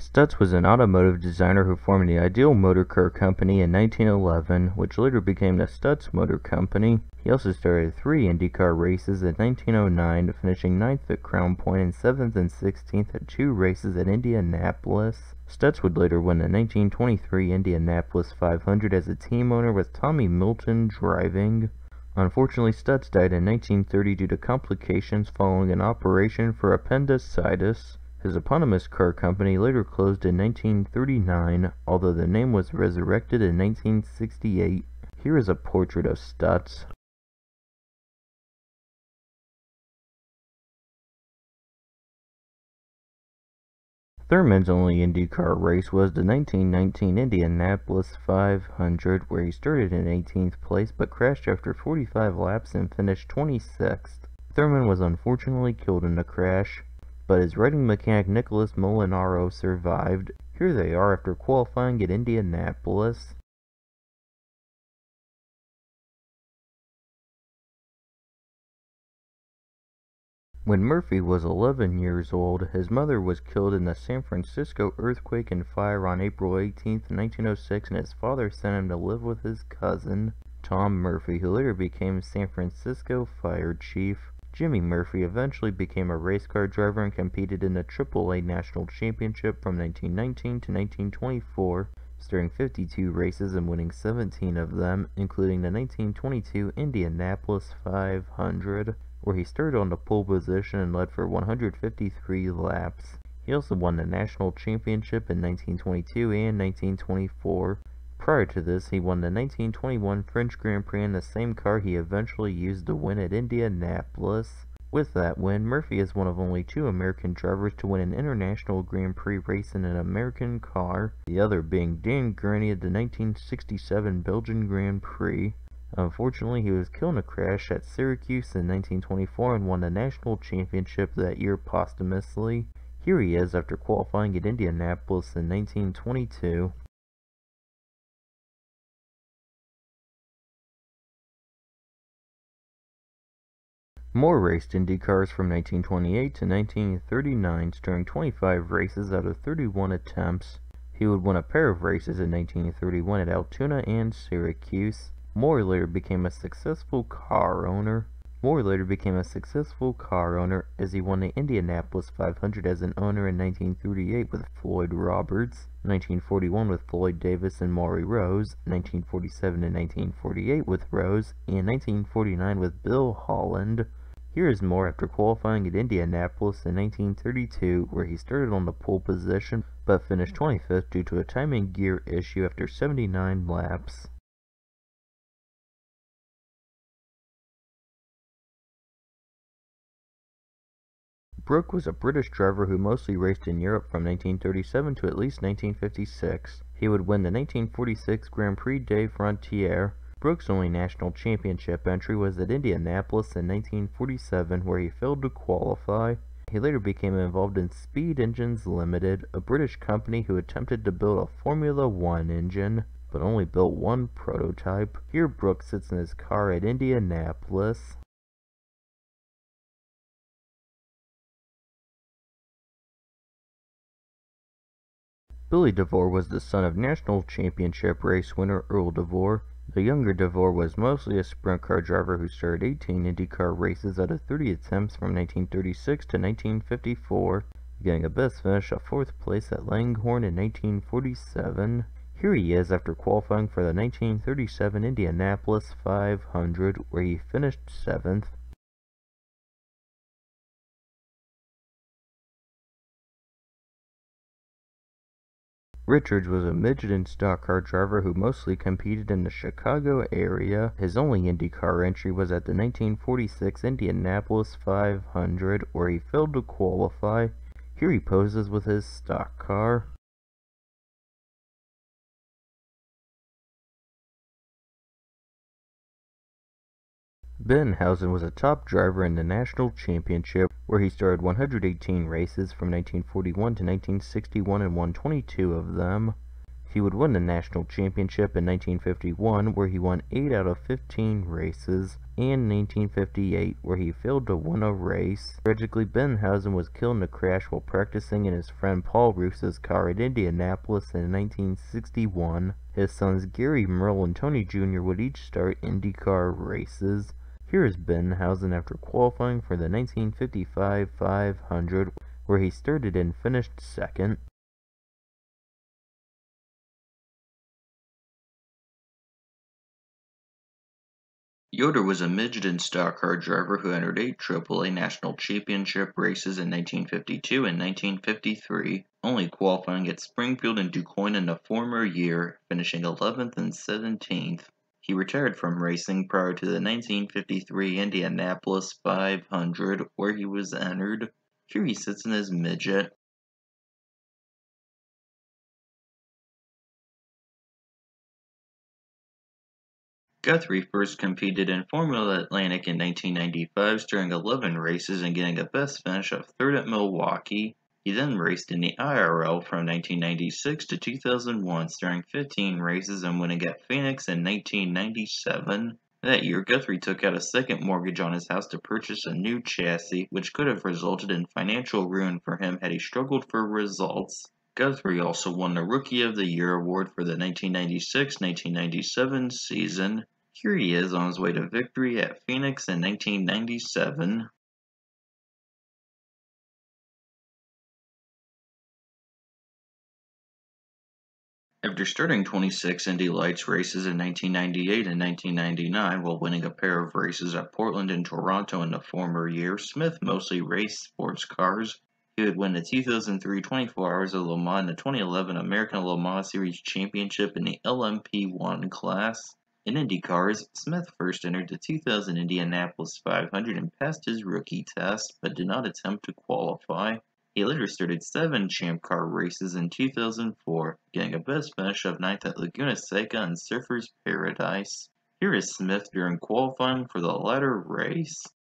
Stutz was an automotive designer who formed the Ideal Motor Car Company in 1911, which later became the Stutz Motor Company. He also started 3 IndyCar races in 1909, finishing 9th at Crown Point and 7th and 16th at 2 races at Indianapolis. Stutz would later win the 1923 Indianapolis 500 as a team owner with Tommy Milton driving. Unfortunately, Stutz died in 1930 due to complications following an operation for appendicitis. His eponymous car company later closed in 1939, although the name was resurrected in 1968. Here is a portrait of Stutz. Thurman's only IndyCar race was the 1919 Indianapolis 500, where he started in 18th place but crashed after 45 laps and finished 26th. Thurman was unfortunately killed in the crash, but his riding mechanic Nicholas Molinaro survived. Here they are after qualifying at Indianapolis. When Murphy was 11 years old, his mother was killed in the San Francisco earthquake and fire on April 18, 1906, and his father sent him to live with his cousin, Tom Murphy, who later became San Francisco fire chief. Jimmy Murphy eventually became a race car driver and competed in the AAA National Championship from 1919 to 1924, starting 52 races and winning 17 of them, including the 1922 Indianapolis 500, where he started on the pole position and led for 153 laps. He also won the National Championship in 1922 and 1924. Prior to this, he won the 1921 French Grand Prix in the same car he eventually used to win at Indianapolis. With that win, Murphy is one of only 2 American drivers to win an international Grand Prix race in an American car, the other being Dan Gurney at the 1967 Belgian Grand Prix. Unfortunately, he was killed in a crash at Syracuse in 1924 and won the national championship that year posthumously. Here he is after qualifying at Indianapolis in 1922. Moore raced Indy cars from 1928 to 1939, starring 25 races out of 31 attempts. He would win a pair of races in 1931 at Altoona and Syracuse. Moore later became a successful car owner. As he won the Indianapolis 500 as an owner in 1938 with Floyd Roberts, 1941 with Floyd Davis and Maury Rose, 1947 and 1948 with Rose, and 1949 with Bill Holland. Here is Moore after qualifying at Indianapolis in 1932, where he started on the pole position but finished 25th due to a timing gear issue after 79 laps. Brooke was a British driver who mostly raced in Europe from 1937 to at least 1956. He would win the 1946 Grand Prix des Frontières. Brooke's only national championship entry was at Indianapolis in 1947, where he failed to qualify. He later became involved in Speed Engines Limited, a British company who attempted to build a Formula One engine, but only built one prototype. Here Brooke sits in his car at Indianapolis. Billy Devore was the son of national championship race winner Earl Devore. The younger Devore was mostly a sprint car driver who started 18 IndyCar races out of 30 attempts from 1936 to 1954, getting a best finish of 4th place at Langhorne in 1947. Here he is after qualifying for the 1937 Indianapolis 500, where he finished 7th. Richards was a midget and stock car driver who mostly competed in the Chicago area. His only IndyCar entry was at the 1946 Indianapolis 500, where he failed to qualify. Here he poses with his stock car. Bettenhausen was a top driver in the national championship, where he started 118 races from 1941 to 1961 and won 22 of them. He would win the national championship in 1951, where he won 8 out of 15 races, and 1958, where he failed to win a race. Tragically, Bettenhausen was killed in a crash while practicing in his friend Paul Roos's car at Indianapolis in 1961. His sons Gary, Merle, and Tony Jr. would each start IndyCar races. Here is Bettenhausen after qualifying for the 1955 500, where he started and finished second. Yoder was a midget and stock car driver who entered 8 AAA National Championship races in 1952 and 1953, only qualifying at Springfield and DuQuoin in the former year, finishing 11th and 17th. He retired from racing prior to the 1953 Indianapolis 500, where he was entered. Here he sits in his midget. Guthrie first competed in Formula Atlantic in 1995, starting 11 races and getting a best finish of 3rd at Milwaukee. He then raced in the IRL from 1996 to 2001, starting 15 races and winning at Phoenix in 1997. That year, Guthrie took out a second mortgage on his house to purchase a new chassis, which could have resulted in financial ruin for him had he struggled for results. Guthrie also won the Rookie of the Year award for the 1996-1997 season. Here he is on his way to victory at Phoenix in 1997. After starting 26 Indy Lights races in 1998 and 1999 while winning a pair of races at Portland and Toronto in the former year, Smith mostly raced sports cars. He would win the 2003 24 Hours of Le Mans and the 2011 American Le Mans Series Championship in the LMP1 class. In Indy cars, Smith first entered the 2000 Indianapolis 500 and passed his rookie test, but did not attempt to qualify. He later started 7 Champ Car races in 2004, getting a best finish of 9th at Laguna Seca and Surfers Paradise. Here is Smith during qualifying for the latter race.